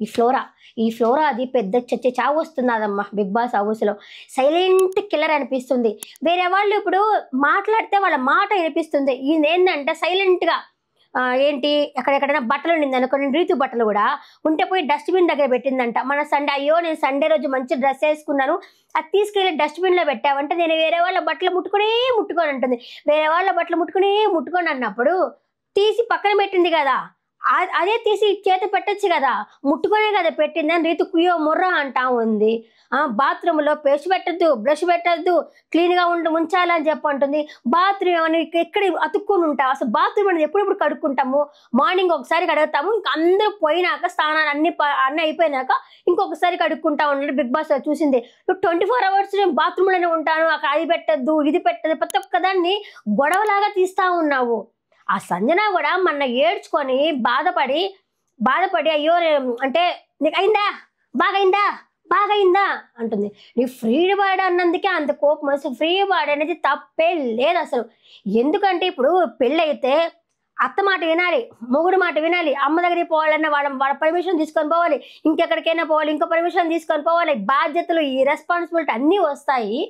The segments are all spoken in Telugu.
ఈ ఫ్లోరా అది పెద్ద చచ్చే చావు వస్తున్నదమ్మా బిగ్ బాస్ హౌస్లో. సైలెంట్ కిల్లర్ అనిపిస్తుంది. వేరే వాళ్ళు ఇప్పుడు మాట్లాడితే వాళ్ళ మాట వినిపిస్తుంది. ఈయన ఏంటంటే సైలెంట్గా ఏంటి ఎక్కడెక్కడైనా బట్టలు ఉండింది అనుకోండి, రీతు బట్టలు కూడా ఉంటే పోయి డస్ట్బిన్ దగ్గర పెట్టిందంట. మన సండే అయ్యో నేను సండే రోజు మంచి డ్రెస్ వేసుకున్నాను, అది తీసుకెళ్ళి డస్ట్బిన్లో పెట్టావంటే నేను వేరే వాళ్ళ బట్టలు ముట్టుకొని అంటుంది. వేరే వాళ్ళ బట్టలు ముట్టుకొని అన్నప్పుడు తీసి పక్కన పెట్టింది కదా, అదే తీసి చేతి పెట్టచ్చు కదా, ముట్టుకొనే కదా పెట్టింది అని రీతు కుయ్యో ముర్రా అంటా ఉంది. బాత్రూంలో పేస్ట్ పెట్టద్దు, బ్రష్ పెట్టద్దు, క్లీన్గా ఉంచాలని చెప్పంటుంది. బాత్రూమ్ ఏమని ఎక్కడ అతుక్కొని ఉంటావు, అసలు బాత్రూమ్ అనేది ఎప్పుడెప్పుడు కడుక్కుంటాము, మార్నింగ్ ఒకసారి కడుగుతాము, ఇంకా అందరూ పోయినాక స్నానాలు అన్నీ అయిపోయినాక ఇంకొకసారి కడుక్కుంటా ఉన్నాడు. బిగ్ బాస్ చూసింది నువ్వు 24 hours నేను బాత్రూంలోనే ఉంటాను, అక్కడ అది పెట్టద్దు ఇది పెట్టద్దు, ప్రతి ఒక్కదాన్ని గొడవలాగా తీస్తా ఉన్నావు. ఆ సంజన కూడా మొన్న ఏడ్చుకొని బాధపడి అయ్యో అంటే నీకు అయిందా బాగైందా అంటుంది. నీ ఫ్రీ బర్డ్ అన్నందుకే అంత కోపం వస్తుంది. ఫ్రీ బర్డ్ అనేది తప్పే లేదు అసలు. ఎందుకంటే ఇప్పుడు పెళ్ళైతే అత్త మాట వినాలి, మొగుడు మాట వినాలి, అమ్మ దగ్గరికి పోవాలన్నా వాళ్ళ పర్మిషన్ తీసుకొని పోవాలి, ఇంకెక్కడికైనా పోవాలి ఇంకో పర్మిషన్ తీసుకొని పోవాలి, బాధ్యతలు ఈ రెస్పాన్సిబిలిటీ అన్నీ వస్తాయి.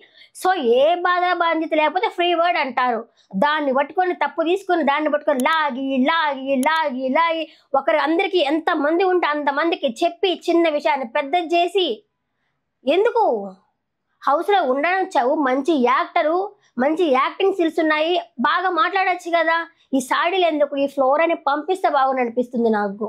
సో ఏ బాధ్యత లేకపోతే ఫ్రీ వర్డ్ అంటారు. దాన్ని పట్టుకొని తప్పు తీసుకొని దాన్ని పట్టుకొని లాగి ఒకరి అందరికీ ఎంతమంది ఉంటే అంతమందికి చెప్పి చిన్న విషయాన్ని పెద్దది చేసి ఎందుకు హౌస్లో ఉండడం చావు. మంచి యాక్టరు, మంచి యాక్టింగ్ స్కిల్స్ ఉన్నాయి, బాగా మాట్లాడచ్చు కదా. ఈ సాడీలు ఎందుకు, ఈ ఫ్లోరాని పంపిస్తే బాగుంది అనిపిస్తుంది నాకు.